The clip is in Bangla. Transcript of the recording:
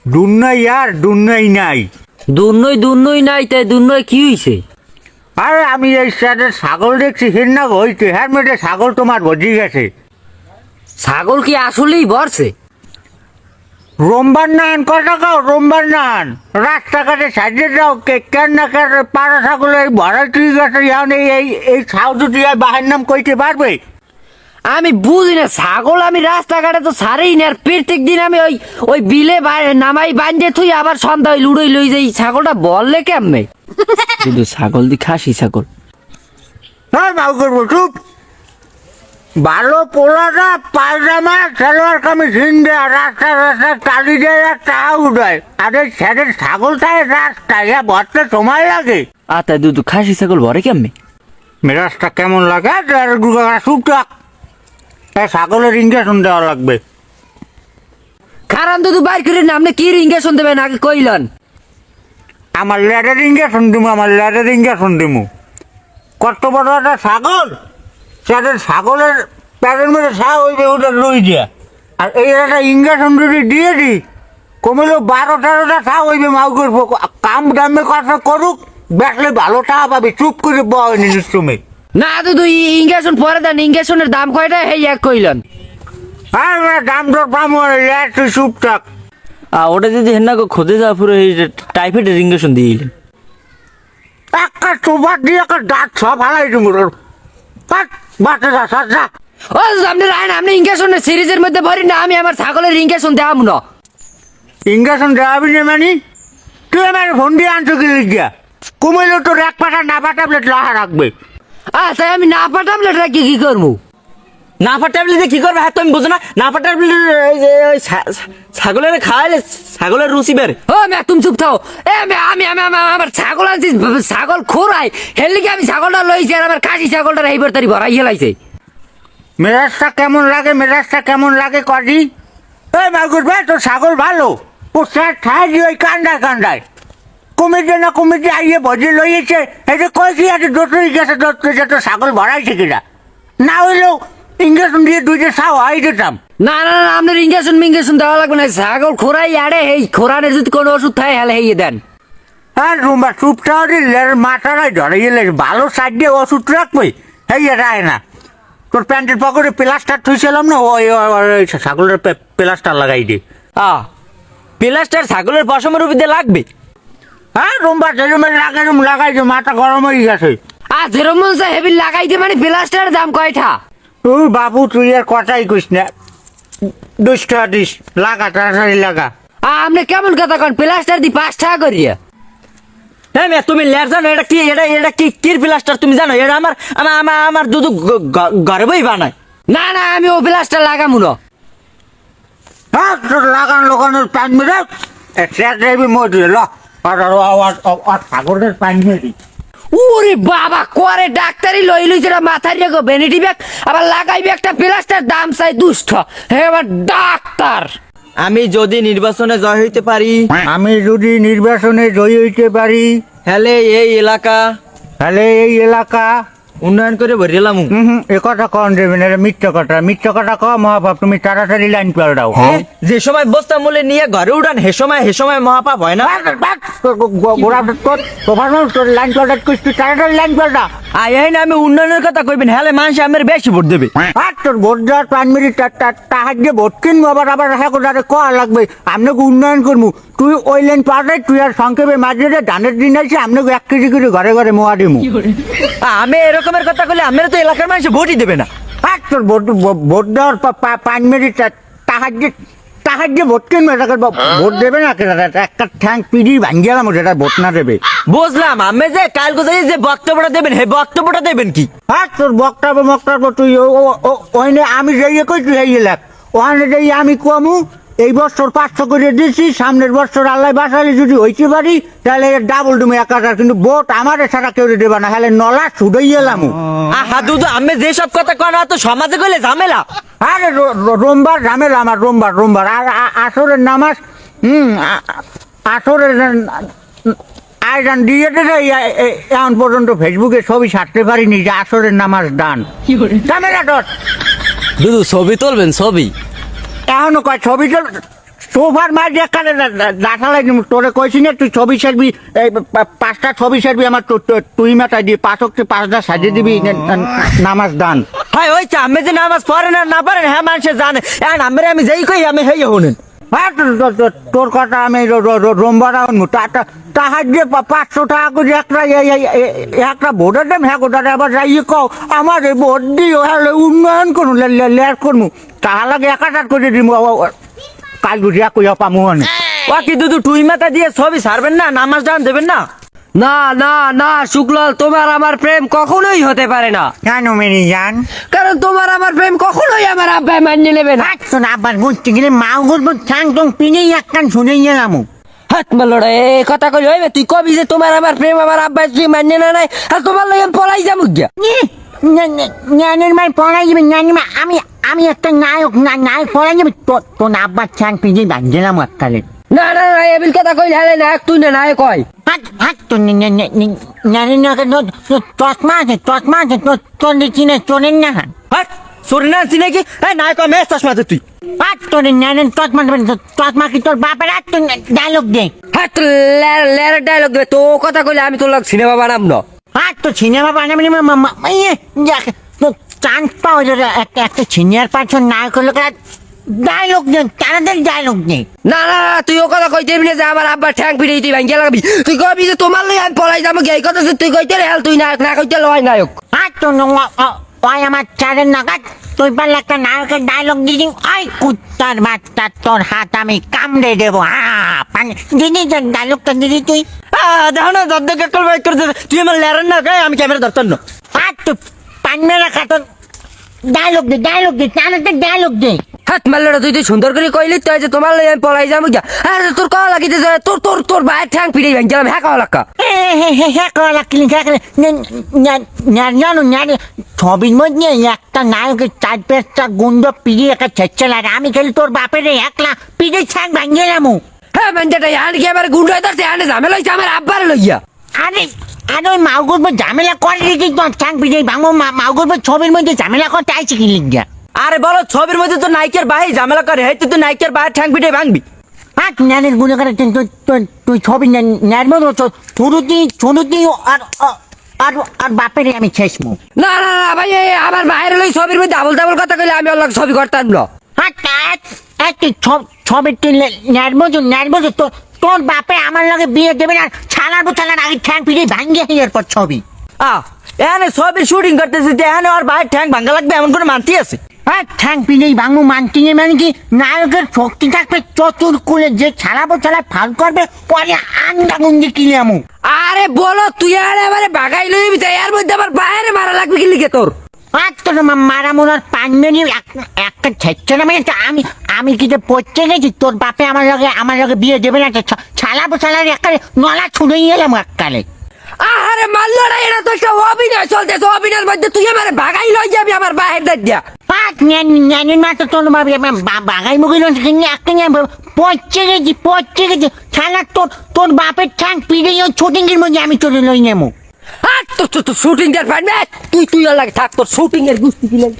দুনই আর দুনই নাই। দুনই নাই, তাই দুনই কি হইছে? আরে আমি এই সাইডে ছাগল দেখছি, হিন্না হইতে হ্যাঁ মেয়েটা ছাগল তোমার বজি গেছে। ছাগল কি আসলেই ভরছে? রোমবার নান কথা কাও, রোমবার নান রাস্তাঘাটে সাইডে যাও কেন না কেন পাড়া ছাগলের ভরা ঠিক আছে। এই ছাউ দুটি বাহের নাম কইতে পারবে? আমি বুঝি না, ছাগল আমি রাস্তাঘাটে তো ছাড়েই না। আর প্রত্যেক দিন আমি ওই বিলে নামাই বান্ধে থুই, আবার সন্ধ্যায় লুড়োই লই যাই। ছাগলটা বললে কেমনে? কিন্তু ছাগল দি খাসি ছাগল। হ্যাঁ মাউ করবো চুপ। ভালো পোলাটা পায়জামা সালোয়ার কামিজ হিন্দে রাস্তা রাস্তা টালি দেয় আর টা উঠায়। আরে ছেড়ে ছাগল থাকে রাস্তায় ভরতে সময় লাগে। আতা দুধ খাসি ছাগল ভরে কেমনে? মেরাজটা কেমন লাগে? চুপটাক ছাগলের ইঞ্জেকশন দেওয়া লাগবে। খারান দুধ বাইর করে না, আপনি কি ইঞ্জেকশন দেবেন আগে কইলেন? আমার ল্যাডের ইঞ্জেকশন দিমু, আমার ল্যাডের ইঞ্জেকশন দিমু। কত বড় একটা ছাগল, সেটা ছাগলের প্যারের মধ্যে ছা হইবে ওটা রই দিয়া। আর এই একটা ইঞ্জেকশন যদি দিয়ে দিই কমিলেও 12-13টা ছা হইবে। মাউ করবো কাম দামে কথা করুক, বেসলে ভালো টাকা পাবে। চুপ করে বয় নিজের তুমি। না দুধু ইঞ্জেকশন পরে দেন। ইঞ্জেকশনের দাম কয়টা হেই এক কইলেন? আর দাম দর পাবো ল্যাড, তুই চুপ থাক। ওটা যদি হেন্না খোঁজে যাওয়া পুরো টাইফয়েডের ইঞ্জেকশন দিয়ে দিলেন। একটা চোপার দিয়ে একটা দাঁত সব হালাই দিব। বাচ্চা যা সার যা। ও আপনি রায়ন, আপনি ইঞ্জেকশনের সিরিজের মধ্যে ভরি না, আমি আমার ছাগলের ইঞ্জেকশন দেওয়াম না। ইঞ্জেকশন দেওয়াবি না মানে? তুই আমার ফোন দিয়ে আনছো কি লিখিয়া? কমিলেও তোর এক পাটা নাপা ট্যাবলেট লাহা রাখবে। আচ্ছা আমি না পা ট্যাবলেট রাখি কি করবো? নাফা ট্যাবলেট কি করবে? হ্যাঁ তুমি বুঝো না, নাফা ট্যাবলেট ছাগলের খাওয়াইলে ছাগলের রুচি বেড়ে। ও মে তুমি চুপ থাও। আমি আমার ছাগল আনছি, ছাগল খোরাই হেললিকে আমি ছাগলটা লইছি। আর আমার খাসি ছাগলটা এইবার তারি ভরাই হেলাইছে। মেজাজটা কেমন লাগে, মেজাজটা কেমন লাগে কদি? এই মাগুর ভাই তোর ছাগল ভালো, ও স্যার ঠাই দিয়ে ওই কান্দায় কান্দায় কমিটি না কমিটি আইয়ে বজে লইয়েছে। এই যে কয়েছি আছে দোতই গেছে, দোতই তোর ছাগল ভরাইছে কিনা? না হইলেও ইঞ্জেকশন দিয়ে দুইটা ছাও আই দিতাম। না না না, আপনার ইঞ্জেকশন মিঞ্জেকশন দেওয়া লাগবে না। ছাগল খোরাই আরে এই খোরানের যদি কোনো ওষুধ থাকে হেলে হেয়ে দেন। আর রুমবা চুপটা মাথাটাই ধরে গেলে ভালো সাইড দিয়ে ওষুধ রাখবে। এই রায় না তোর প্যান্টের পকেটে প্লাস্টার থুইছিলাম না, ওই ছাগলের প্লাস্টার লাগাই দে। প্লাস্টার ছাগলের পশমের উপরে লাগবে। হ্যাঁ রুমবা যেরকম লাগাই দে, মাথা গরম হয়ে গেছে। আর যেরকম হেভি লাগাই দিয়ে মানে প্লাস্টারের দাম কয়টা? ও বাবু তুই আর কথাই কইস না, দুষ্টা দিস লাগা তাড়াতাড়ি লাগা। আপনি কেমন কথা কন? প্লাস্টার দি 5 টাকা করিয়া। হ্যাঁ মেয়ে তুমি লেয়ার জানো এটা কি? এটা কি কির প্লাস্টার তুমি জানো? এটা আমার দুধ ঘরে বই বানায়। না না, আমি ও প্লাস্টার লাগামু না। হ্যাঁ তোর লাগানোর প্যান মেরে যাবি মরে ল। আর ছাগলের প্যান মেরি ওরে বাবা, করে ডাক্তারি লই লইছে মাথায় রেখো ভ্যানিটি ব্যাগ, আবার লাগাইবে একটা প্লাস্টার, দাম চাই 200। হে আবার ডাক্তার। আমি যদি নির্বাচনে জয় হইতে পারি, আমি যদি নির্বাচনে জয়ী হইতে পারি, তাহলে এই এলাকা তাহলে এই এলাকা উন্নয়ন করে ভরিলাম। এ কথা কন দেবেন, এটা মিথ্যা কথা ক মহাপাপ। তুমি তাড়াতাড়ি লাইন পাল্টাও। যে সময় বস্তা মূল্যে নিয়ে ঘরে উঠান হে সময় মহাপাপ হয় না? লাইন পাল্টা তুই তাড়াতাড়ি লাইন পাল্টা। না আমি উন্নয়নের কথা কইবেন, হ্যালে মানুষ আমার বেশি ভোট দেবে। আর তোর ভোট দেওয়ার প্রাইমারি তাহার দিয়ে ভোট কিনবো, আবার কোয়া লাগবে। আপনাকে উন্নয়ন করবো, তুই ওই লাইন পাল্টাই। তুই আর সংক্ষেপে মাঝে ধানের দিন আছে, আপনাকে 1 কেজি করে ঘরে ঘরে মোয়া দিমু। আমি এরকমের কথা কইলে আমার তো এলাকার মানুষ ভোটই দেবে না। আর তোর ভোট দেওয়ার প্রাইমারি তাহার দিয়ে ভোট কিনবে, ভোট দেবে না। একটা ঠ্যাং পিড়ি ভাঙ্গিয়ালাম, যেটা ভোট না দেবে। বুঝলাম, আমি যে কাল কোথায় যে বক্তব্যটা দেবেন হে বক্তব্যটা দেবেন কি? আর তোর বক্তব্য তুই ওই আমি যাইয়ে কই তুই এই এলাক ওখানে যাই আমি কমু। এই বছর 500 করে দিচ্ছি, সামনের বছর আল্লাহ বাসালে যদি হইতে পারি তাহলে ডাবল তুমি 1000। কিন্তু ভোট আমার ছাড়া কেউ দেবা না, হলে নলা ছুটাই এলাম। আহা দুধু, আমি যে সব কথা কনা তো সমাজে কইলে ঝামেলা। আরে রোমবার ঝামেলা আমার, রোমবার আর আসরের নামাজ। আসরের আয়োজন দিয়ে এখন পর্যন্ত ফেসবুকে ছবি ছাড়তে পারিনি যে আসরের নামাজ দান। ঝামেলা তোর দুধু ছবি তুলবেন? ছবি এখনো কয় ছবি সোফার মাঝে এখানে দাঁড়ালাই তোরে কইছি না তুই ছবি সারবি, এই 5টা ছবি সারবি আমার তুই মাথায় দিয়ে 5টা সাজিয়ে দিবি নামাজ দান। হ্যাঁ ওই আমি যে নামাজ পড়েন আর না পড়েন হ্যাঁ মানুষে জানে, এখন আমি যেই কই আমি হেই হলেন। হ্যাঁ তোর কথা আমি রোমবার তাহার যে 500 টাকা করে একটা ভোটের দাম, হ্যাঁ গোটা আবার যাই কও আমার এই ভোট দিও হ্যাঁ উন্নয়ন করুন লেয়ার করবো, তাহা লাগে 1000 করে দিব কাল বুঝিয়া কইয়া পামু অনেক। ও কি দুদু টুই মাথা দিয়ে ছবি ছাড়বেন না, নামাজ দান দেবেন না? না না না শুক্লাল, তোমার আমার প্রেম কখনোই হতে পারে না। কেন মেরি জান? কারণ তোমার আমার প্রেম কখনোই আমার আব্বাই মান্য নেবে না। শোন আব্বার বুঝতে গেলে মা বলবো ঠাং টং পিনেই একখান শুনে গেলাম। হাত মারলো এই কথা কই হইবে, তুই কবি যে তোমার আমার প্রেম আমার আব্বাই তুই মান্য না নাই, আর তোমার লাগে পলাই যাবো গিয়া। জ্ঞানের মাই পড়াই যাবে, জ্ঞানের মা আমি একটা নায়ক পড়াই যাবে, তোর আব্বার ঠাং পিনেই বাঁধলাম এককালে। না না না এবিল কথা কইলে হলে নায়ক তুই না নায়ক হয়। তোর চশমা আছে তোর চিনে চলেন না। হ্যাঁ সরি না চিনে কি নাই কম চশমা আছে তুই। তোর চশমা কি তোর বাপের? আর তোর ডায়লগ দে। হ্যাঁ তো লের ডায়লগ দেবে তো, কথা কইলে আমি তোর লাগ সিনেমা বানাম না। আর তো সিনেমা বানাবি চান্স পাওয়া যাবে একটা সিনিয়র পার্সন নায়ক হলো, ডায়লগ দেন তাড়াতাড়ি ডায়লগ দে। না না না তুই ও কথা কই দেবি না যে আমার আব্বার ঠ্যাং পিড়ে তুই ভাঙ্গিয়া লাগবি, তুই কবি যে তোমার লাগে আমি পলাই যাবো এই কথা তুই কইতে রে, তুই নায়ক না কইতে লয় নায়ক। আর তো ওই আমার চারের নাগাদ তুই পারলে একটা নায়কের ডায়লগ দিদি, ওই কুত্তার বাচ্চা তোর হাত আমি কামড়ে দেবো। দিদি ডায়লগটা দিদি তুই। দেখো না দর্দক একল বাইক করে তুই আমার লেরেন না গায়ে আমি ক্যামেরা ধরতাম না। আর তো পান্নে রাখা তোর ডায়লগ দে তাড়াতাড়ি ডায়লগ দে। হাত মারলো তুই তুই সুন্দর করে কইলি তুই যে তোমার লাগে আমি পলাই যাবো গিয়া, আরে তোর কওয়া লাগিতে তোর তোর তোর ভাইয়ের ঠ্যাং পিড়ে ভাঙ্গিলাম, হ্যাঁ কওয়া লাগা। ছবির মধ্যে একটা নায়কের 4-5টা গুন্ড পিড়ি একটা ছেচ্ছে লাগে, আমি খেলি তোর বাপের একলা পিড়ে ছাক ভাঙ্গিলাম। হ্যাঁ মেনটা ইয়ান কি আমার গুন্ডা ধরছে, ইয়ান ঝামেলা হইছে আমার আব্বার লইয়া। আরে ওই মাউগুর ঝামেলা করে রেখে তোর ছাক পিড়ে ভাঙবো, মাউগুর ছবির মধ্যে ঝামেলা করতে আইছি কি লিখিয়া? আরে বলো ছবির মধ্যে তো নায়িকের ভাই ঝামেলা করে, তুই তো নায়িকের ভাই ঠ্যাং পিটে ভাঙবি। ন্যানের গুলো করে তুই ছবি নেব ছোটটি আর বাপের আমি শেষমু। না না না ভাই আমার ভাইয়ের লই ছবির মধ্যে আবল তাবল কথা কইলে আমি ওর লগে ছবি করতাম না। ছবির তুই নেব তোর বাপে আমার লগে বিয়ে দেবে না, ছালার আগে ঠ্যাং পিড়ে ভাঙ্গিয়ে এরপর ছবি। এখানে ছবি শুটিং করতেছি, এখানে ওর ভাইয়ের ঠ্যাং ভাঙা লাগবে এমন করে মানতি আছে? ঠ্যাং পিড়েই ভাঙবো মানতি মানে কি? নায়কের শক্তি থাকবে চতুর কুলে, যে ছালাবো ফাল করবে পরে আন্দা গুন্দি কিনে আমু। আরে বলো তুই আরে এবারে বাগাই লইবি তাই এর মধ্যে আবার বাইরে মারা লাগবে কি লিখে তোর? তোর মারা মোরার পান মেনি একটা ছেচ্ছে না, মানে আমি কিছু পড়তে গেছি তোর বাপে আমার লগে বিয়ে দেবে না, ছালাবো একটা নলা ছুড়ে এলাম এককালে। আরে মারলো না, এটা তো একটা অভিনয় চলতেছে, অভিনয়ের মধ্যে তুই আমার বাগাই লই যাবি আমার বাইরের দিয়া। জ্ঞানীর মা তো তোর বাগাই মুগিল পড়তে গেছি ছালা তোর বাপের ঠ্যাং পিড়ে শুটিং এর মধ্যে আমি তোর লই নেবো। আর তো শুটিং এর ফাইন তুই তুই লাগে থাক, তোর শুটিং এর গুষ্টি কি লাগে।